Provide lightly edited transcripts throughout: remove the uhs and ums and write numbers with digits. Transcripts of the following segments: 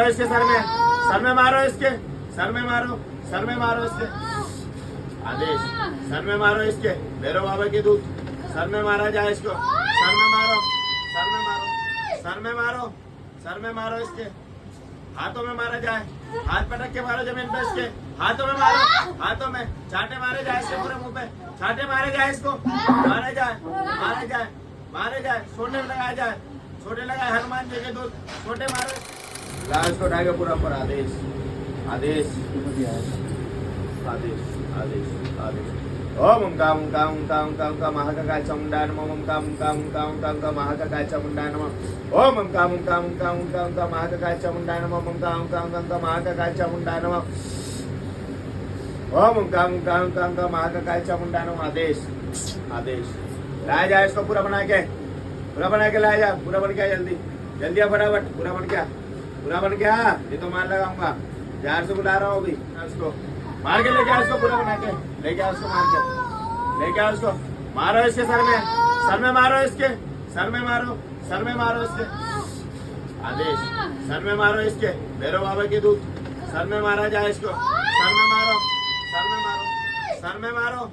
इसके सर में मारो, इसके सर में मारो, सर में मारो इसके। आदेश, सर में मारो इसके। भैरव बाबा के दूत, सर में मारा जाए इसको। सर में मारो, सर में मारो, सर में मारो, सर में मारो इसके। हाथों में मारा जाए, हाथ पटक के मारो जमीन पे इसके। हाथों में मारो, हाथों में चाटे मारे जाए इसके पूरे मुंह पे। चाटे मारे जाए इसको, मारे जाए, मारे जाए, मारे जाए। छोटे लगाए जाए, छोटे लगाए हनुमान जी के दूत, छोटे मारे। लाश को उठाएगा पूरा पर। आदेश, आदेश, आदेश, आदेश, आदेश। ओम काम काम काम काम का महाकाय चामुंडा नमः। ओम काम काम काम काम का महाकाय चामुंडा नमः। ओम काम काम काम काम का महाकाय चामुंडा नमः। ओम काम काम काम का महाकाय चामुंडा नमः। ओम काम काम काम का महाकाय चामुंडा नमः। आदेश, आदेश। लाया जाए इसको पूरा बना के, पूरा बना के लाया जा। पूरा बन गया, जल्दी जल्दी आ फटाफट। पूरा बन गया, पूरा बन गया। ये तो मार लगाऊंगा, जार से बुला रहा हूँ अभी। उसको मार के लेके आओ, उसको पूरा बना के लेके आओ, उसको मार के लेके आओ, उसको मारो इसके सर में मारो इसके, सर में मारो, सर में मारो इसके। आदेश, सर में मारो इसके। भैरव बाबा के दूत, सर में मारा जाए इसको। सर में मारो, सर में मारो, सर में मारो,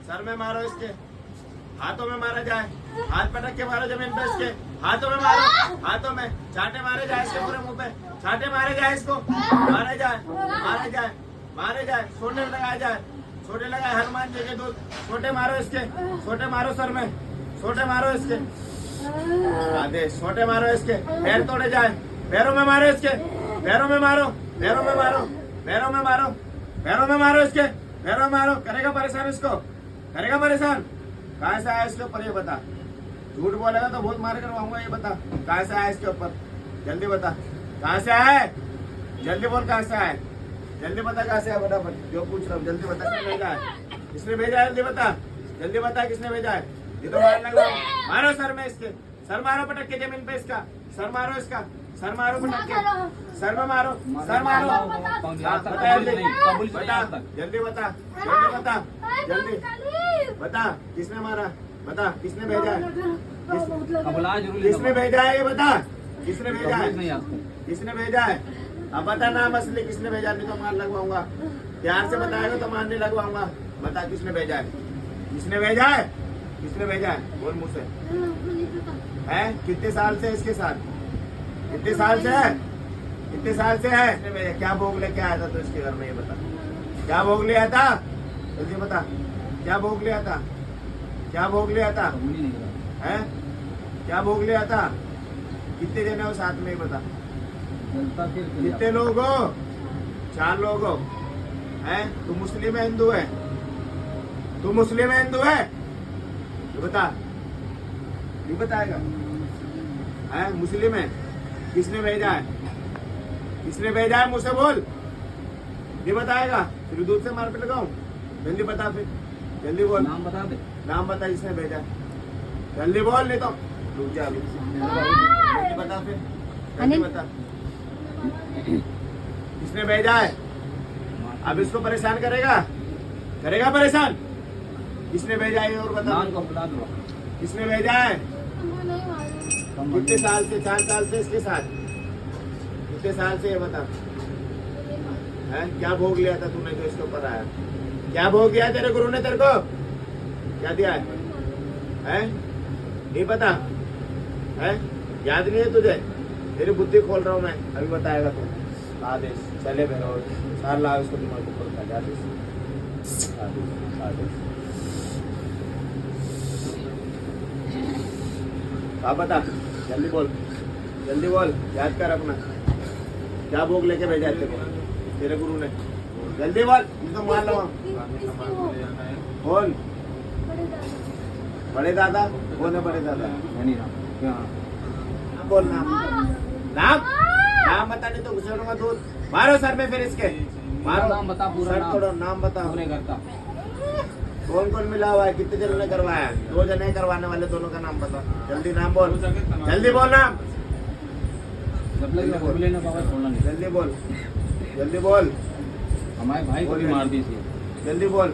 सर में मारो इसके। हाथों में मारा जाए, हाथ पटक के मारो जमीन पे इसके। हाथों में मारो, हाथों में चाटे मारे जाए इसके पूरे मुंह पे। चाटे मारे जाए इसको, मारे जाए, मारे जाए, मारे जाए। छोटे लगाए जाए, छोटे लगाए हनुमान जी के दूत, छोटे मारो इसके। छोटे मारो सर में, छोटे मारो इसके। आदेश, छोटे मारो इसके। पैर तोड़े जाए, पैरों में मारो इसके। पैरों में मारो, पैरों में मारो, पैरों में मारो, पैरों में मारो इसके। पैरों में मारो। करेगा परेशान इसको, करेगा परेशान। कहाँ से आया इसके ऊपर ये बता। झूठ बोलेगा तो बहुत मार करवाऊंगा। ये बता कहाँ से आया इसके ऊपर, जल्दी बता कहाँ से आया है। जल्दी बोल कहाँ से आया है, जल्दी बता कहाँ से आया। फटाफट जो पूछ रहा हूँ जल्दी बता, किसने भेजा है, किसने भेजा है, जल्दी बता, जल्दी बता किसने भेजा है। ये तो मार लगा, मारो सर में इसके। सर मारो पटक के जमीन पे इसका। सर मारो इसका, सर मारो पटक के, सर में मारो, सर मारो। बता जल्दी, बता जल्दी, बता जल्दी, बता जल्दी, बता किसने मारा, बता किसने भेजा है, किसने भेजा है, ये बता किसने भेजा है, किसने भेजा है। अब बता नाम असली किसने भेजा, नहीं तो मार लगवाऊंगा। प्यार से बताएगा तो मारने लगवाऊंगा। बता किसने भेजा है, किसने भेजा है, किसने भेजा है, बोल मुझसे। है कितने साल से इसके साथ, कितने साल से है, कितने साल से है, किसने भेजा। क्या भोग लेके आया था तो इसके घर में, ये बता क्या भोग लिया था, जल्दी बता क्या भोग लिया था, क्या भोग लिया था, है क्या भोग लिया था। कितने जने हो साथ में, ये बता कितने लोग हो। 4 लोग हो। हैं तू मुस्लिम है हिंदू है, तू मुस्लिम है हिंदू है, ये बता, नहीं बताएगा। है मुस्लिम है, किसने भेजा है, किसने भेजा है, मुझसे बोल, नहीं बताएगा फिर दूध से मार पे लगाऊं। जल्दी बता, फिर जल्दी बोल, नाम बता दे, नाम बता जिसने भेजा है, जल्दी बोल, नहीं तो रुक जा अभी। जल्दी बता, फिर जल्दी बता किसने भेजा है। अब इसको परेशान करेगा, करेगा परेशान। किसने भेजा है और बता, किसने भेजा है। कितने साल से, 4 साल से इसके साथ, कितने साल से ये बता। है क्या भोग लिया था तूने जो इसके ऊपर आया, क्या भोग दिया तेरे गुरु ने, तेरे को क्या दिया है, नहीं पता है, याद नहीं है तुझे। तेरी बुद्धि खोल रहा हूँ मैं, अभी बताएगा तू। आदेश, चले भैरव सार ला उसको दिमाग को खोलता है। आदेश, आदेश, आदेश। आप बता, जल्दी बोल, जल्दी बोल, याद कर अपना क्या भोग लेके भेजा है तेरे को तेरे गुरु ने, जल्दी बोल, तो मान लो। कौन बड़े दादा, कौन है बड़े दादा, बोल नाम, नाम नाम बता, नहीं तो घुसेड़ूंगा दूध। मारो सर में फिर इसके, मारो, नाम बता पूरा, सर तोड़ो, नाम बता पूरे घर का। कौन कौन मिला हुआ है, कितने जनों ने करवाया है, 2 जने करवाने वाले, दोनों का नाम बता, जल्दी नाम बोल, जल्दी बोल नाम, जल्दी बोल, जल्दी बोल। हमारे भाई को भी मार दीजिए, जल्दी बोल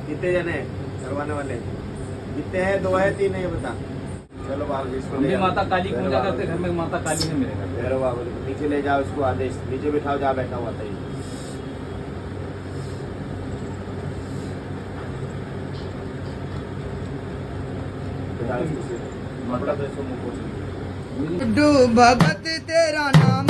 कितने जने करवाने वाले, कितने हैं, 2 है 3 है, ये बता। चलो बाबू इसको हम ले भी जाओ। माता काली की मेरे पूजा बाबू करते, घर में माता काली है मेरे घर में। मेरे बाबू नीचे ले जाओ इसको, आदेश नीचे बिठाओ जहाँ बैठा हुआ था ये। बिठाओ इसको सीधे। कपड़ा तो इसको मुंह पोंछ लीजिए। डू भगत तेरा नाम